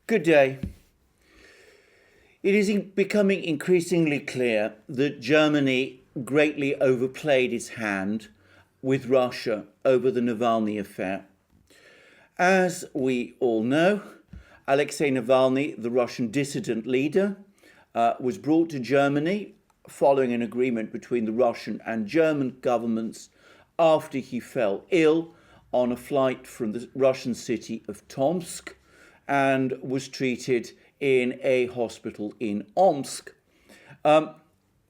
Good day. It is becoming increasingly clear that Germany greatly overplayed its hand with Russia over the Navalny affair. As we all know, Alexei Navalny, the Russian dissident leader, was brought to Germany following an agreement between the Russian and German governments after he fell ill on a flight from the Russian city of Tomsk and was treated in a hospital in Omsk.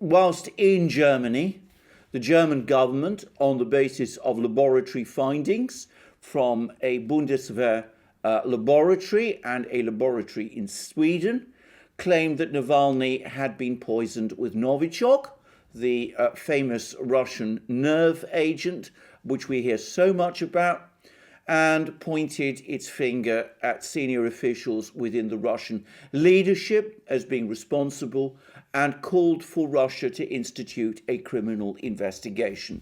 Whilst in Germany, the German government, on the basis of laboratory findings from a Bundeswehr laboratory and a laboratory in Sweden, claimed that Navalny had been poisoned with Novichok, the famous Russian nerve agent, which we hear so much about, and pointed its finger at senior officials within the Russian leadership as being responsible and called for Russia to institute a criminal investigation.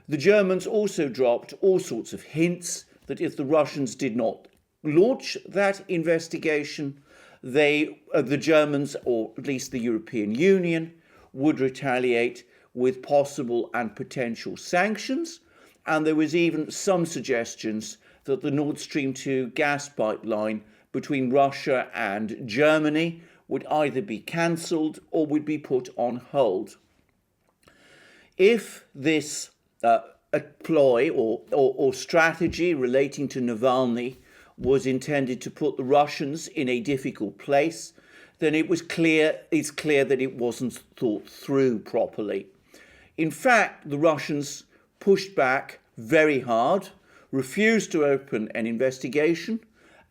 The Germans also dropped all sorts of hints that if the Russians did not launch that investigation, the Germans, or at least the European Union, would retaliate with possible and potential sanctions. And there was even some suggestions that the Nord Stream 2 gas pipeline between Russia and Germany would either be cancelled or would be put on hold. If this ploy or strategy relating to Navalny was intended to put the Russians in a difficult place, then it's clear that it wasn't thought through properly. In fact, the Russians pushed back very hard, refused to open an investigation,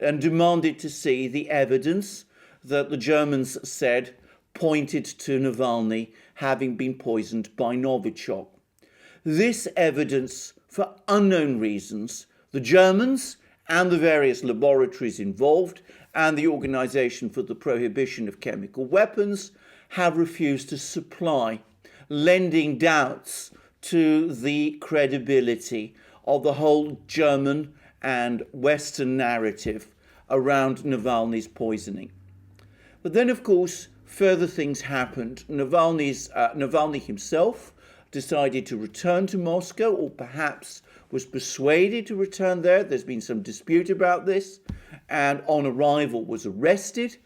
and demanded to see the evidence that the Germans said pointed to Navalny having been poisoned by Novichok. This evidence, for unknown reasons, the Germans and the various laboratories involved and the Organization for the Prohibition of Chemical Weapons have refused to supply, lending doubts to the credibility of the whole German and Western narrative around Navalny's poisoning. But then, of course, further things happened. Navalny himself decided to return to Moscow, or perhaps was persuaded to return there. There's been some dispute about this, and on arrival was arrested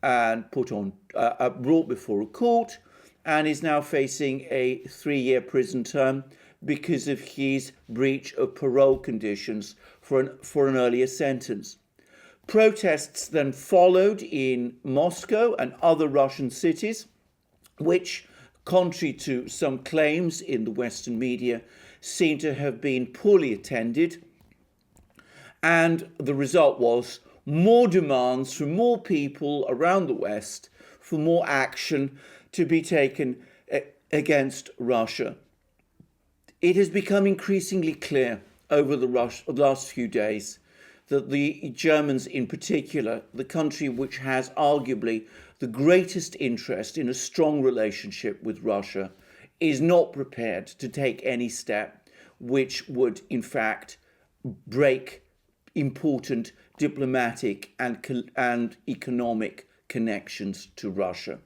and brought before a court, and is now facing a 3-year prison term because of his breach of parole conditions for an earlier sentence. Protests then followed in Moscow and other Russian cities, which, contrary to some claims in the Western media, seem to have been poorly attended. And the result was more demands from more people around the West for more action to be taken against Russia. It has become increasingly clear over the last few days that the Germans in particular, the country which has arguably the greatest interest in a strong relationship with Russia, is not prepared to take any step which would in fact break important diplomatic and economic connections to Russia.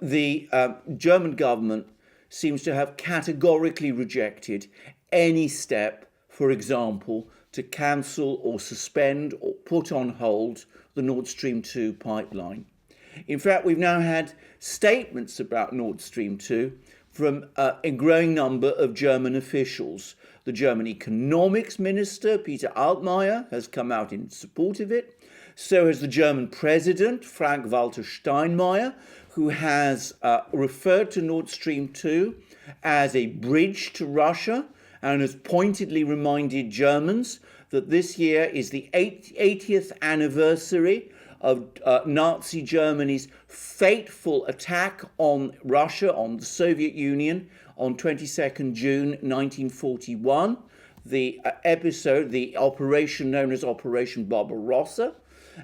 The German government seems to have categorically rejected any step, for example, to cancel or suspend or put on hold the Nord Stream 2 pipeline. In fact, we've now had statements about Nord Stream 2 from a growing number of German officials. The German economics minister, Peter Altmaier, has come out in support of it. So has the German president, Frank-Walter Steinmeier, who has referred to Nord Stream 2 as a bridge to Russia and has pointedly reminded Germans that this year is the 80th anniversary of Nazi Germany's fateful attack on Russia, on the Soviet Union, on 22nd June 1941, the operation known as Operation Barbarossa.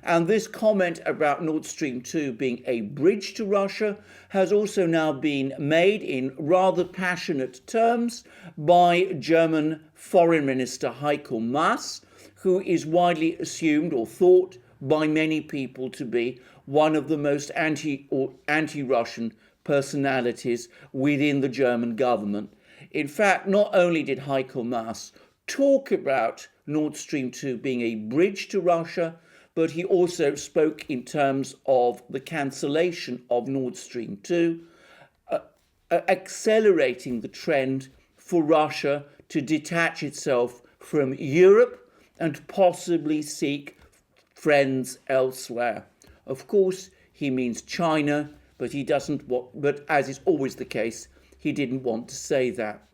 And this comment about Nord Stream 2 being a bridge to Russia has also now been made in rather passionate terms by German Foreign Minister Heiko Maas, who is widely assumed or thought by many people to be one of the most anti-Russian personalities within the German government. In fact, not only did Heiko Maas talk about Nord Stream 2 being a bridge to Russia, but he also spoke in terms of the cancellation of Nord Stream 2, accelerating the trend for Russia to detach itself from Europe and possibly seek friends elsewhere. Of course, he means China, but he doesn't but as is always the case, he didn't want to say that.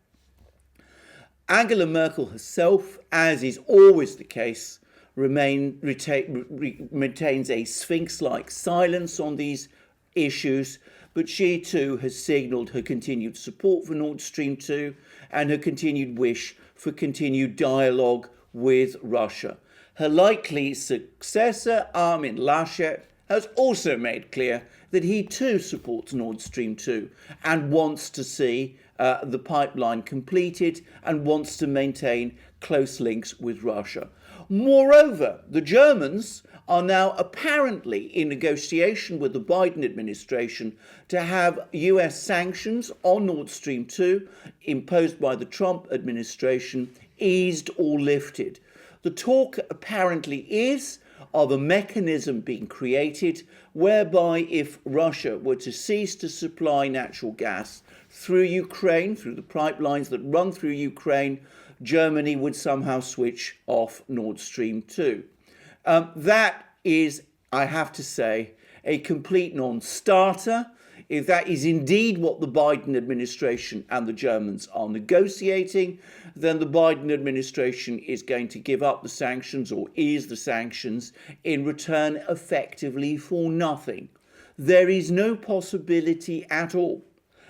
Angela Merkel herself, as is always the case, maintains a sphinx-like silence on these issues, but she too has signalled her continued support for Nord Stream 2 and her continued wish for continued dialogue with Russia. Her likely successor, Armin Laschet, has also made clear that he too supports Nord Stream 2 and wants to see the pipeline completed and wants to maintain close links with Russia. Moreover, the Germans are now apparently in negotiation with the Biden administration to have US sanctions on Nord Stream 2 imposed by the Trump administration eased or lifted. The talk apparently is of a mechanism being created whereby if Russia were to cease to supply natural gas through Ukraine, through the pipelines that run through Ukraine, Germany would somehow switch off Nord Stream 2. That is, I have to say, a complete non-starter. If that is indeed what the Biden administration and the Germans are negotiating, then the Biden administration is going to give up the sanctions or ease the sanctions in return effectively for nothing. There is no possibility at all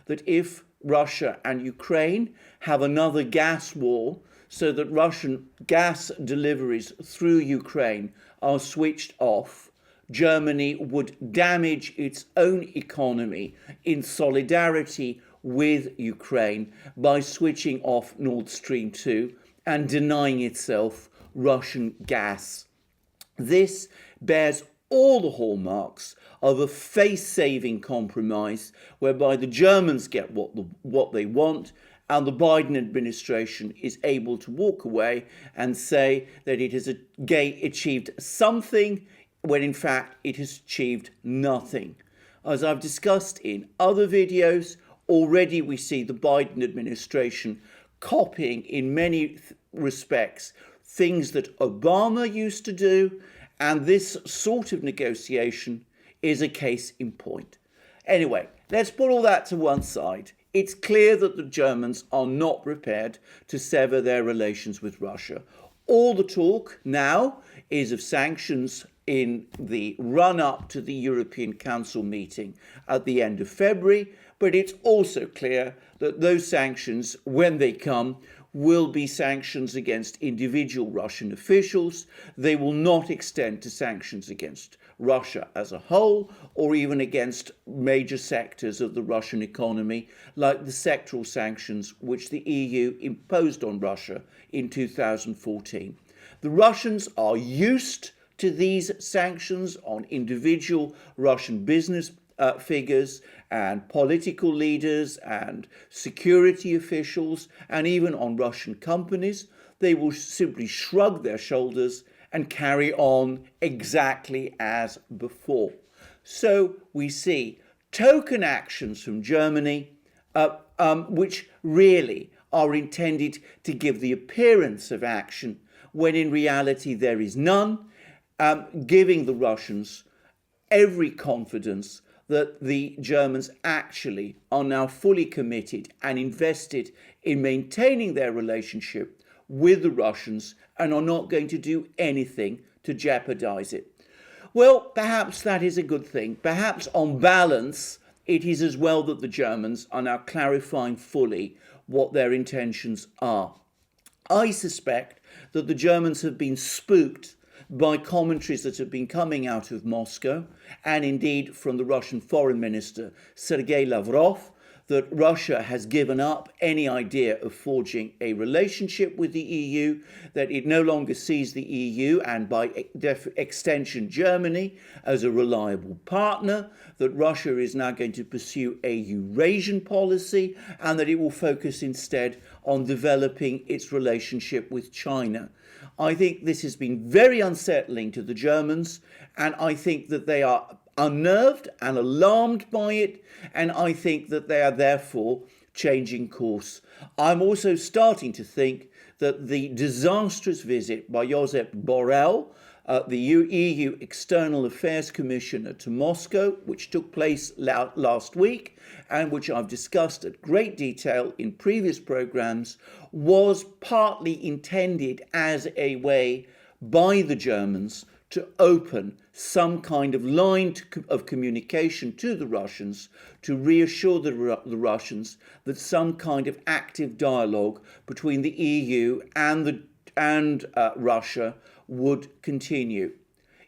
that if Russia and Ukraine have another gas war so that Russian gas deliveries through Ukraine are switched off, Germany would damage its own economy in solidarity with Ukraine by switching off Nord Stream 2 and denying itself Russian gas. This bears all the hallmarks of a face-saving compromise whereby the Germans get what they want and the Biden administration is able to walk away and say that it has achieved something when in fact it has achieved nothing. As I've discussed in other videos, already we see the Biden administration copying in many respects things that Obama used to do, and this sort of negotiation is a case in point. Anyway, let's put all that to one side. It's clear that the Germans are not prepared to sever their relations with Russia. All the talk now is of sanctions in the run-up to the European Council meeting at the end of February, but it's also clear that those sanctions, when they come, will be sanctions against individual Russian officials. They will not extend to sanctions against Russia as a whole, or even against major sectors of the Russian economy, like the sectoral sanctions which the EU imposed on Russia in 2014. The Russians are used to these sanctions on individual Russian business figures and political leaders and security officials, and even on Russian companies. They will simply shrug their shoulders and carry on exactly as before. So we see token actions from Germany which really are intended to give the appearance of action when in reality there is none, giving the Russians every confidence that the Germans actually are now fully committed and invested in maintaining their relationship with the Russians and are not going to do anything to jeopardize it. Well, perhaps that is a good thing. Perhaps on balance, it is as well that the Germans are now clarifying fully what their intentions are. I suspect that the Germans have been spooked by commentaries that have been coming out of Moscow and indeed from the Russian Foreign Minister Sergei Lavrov that Russia has given up any idea of forging a relationship with the EU, that it no longer sees the EU and by extension Germany as a reliable partner, that Russia is now going to pursue a Eurasian policy, and that it will focus instead on developing its relationship with China. I think this has been very unsettling to the Germans, and I think that they are unnerved and alarmed by it, and I think that they are therefore changing course. I'm also starting to think that the disastrous visit by Josep Borrell, the EU External Affairs Commissioner to Moscow, which took place last week and which I've discussed at great detail in previous programs, was partly intended as a way by the Germans to open some kind of line of communication to the Russians, to reassure the Russians that some kind of active dialogue between the EU and Russia would continue.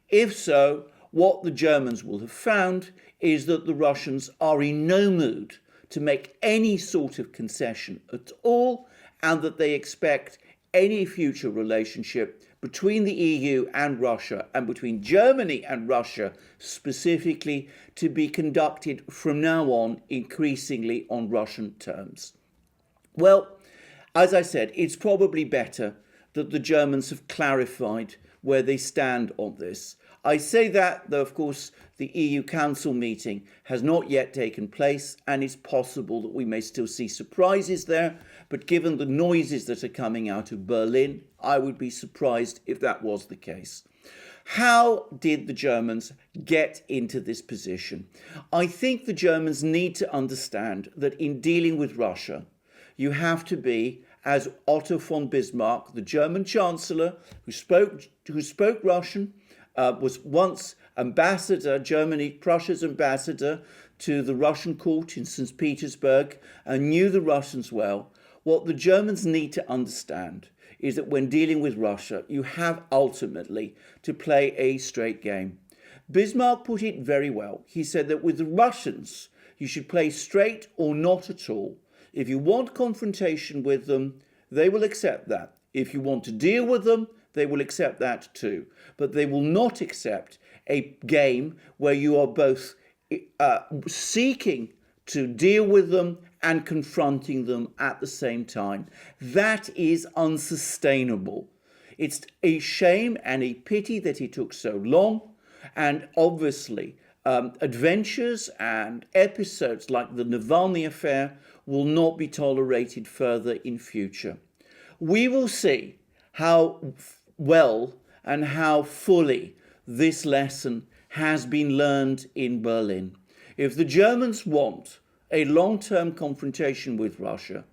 If so, what the Germans will have found is that the Russians are in no mood to make any sort of concession at all, and that they expect any future relationship between the EU and Russia, and between Germany and Russia specifically, to be conducted from now on increasingly on Russian terms. Well, as I said, it's probably better that the Germans have clarified where they stand on this. I say that, though, of course, the EU Council meeting has not yet taken place, and it's possible that we may still see surprises there. But given the noises that are coming out of Berlin, I would be surprised if that was the case. How did the Germans get into this position? I think the Germans need to understand that in dealing with Russia, you have to be, as Otto von Bismarck, the German Chancellor, who spoke Russian, was once ambassador, Prussia's ambassador to the Russian court in St. Petersburg, and knew the Russians well. What the Germans need to understand is that when dealing with Russia, you have ultimately to play a straight game. Bismarck put it very well. He said that with the Russians, you should play straight or not at all. If you want confrontation with them, they will accept that. If you want to deal with them, they will accept that too. But they will not accept a game where you are both seeking to deal with them and confronting them at the same time. That is unsustainable. It's a shame and a pity that it took so long. And obviously, adventures and episodes like the Navalny affair will not be tolerated further in future. We will see how well and how fully this lesson has been learned in Berlin. If the Germans want a long-term confrontation with Russia,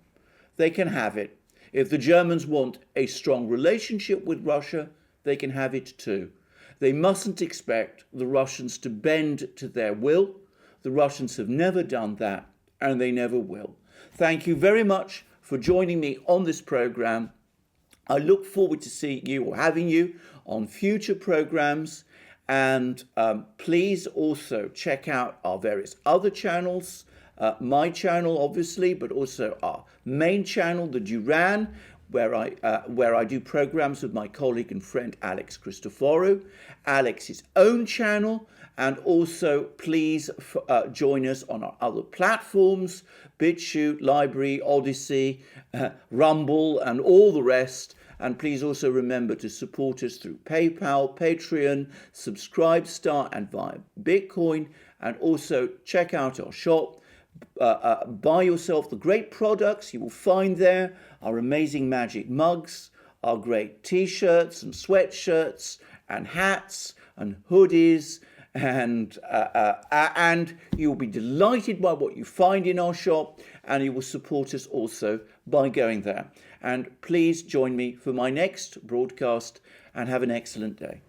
they can have it. If the Germans want a strong relationship with Russia, they can have it too. They mustn't expect the Russians to bend to their will. The Russians have never done that, and they never will. Thank you very much for joining me on this program. I look forward to seeing you or having you on future programs. And please also check out our various other channels, my channel, obviously, but also our main channel, the Duran, where I do programs with my colleague and friend Alex Christoforou, Alex's own channel, and also please join us on our other platforms, BitChute, Library, Odyssey, Rumble, and all the rest. And please also remember to support us through PayPal, Patreon, Subscribestar, and via Bitcoin. And also check out our shop. Buy yourself the great products you will find there, our amazing magic mugs, our great t-shirts and sweatshirts and hats and hoodies, and you'll be delighted by what you find in our shop, and you will support us also by going there. And please join me for my next broadcast, and have an excellent day.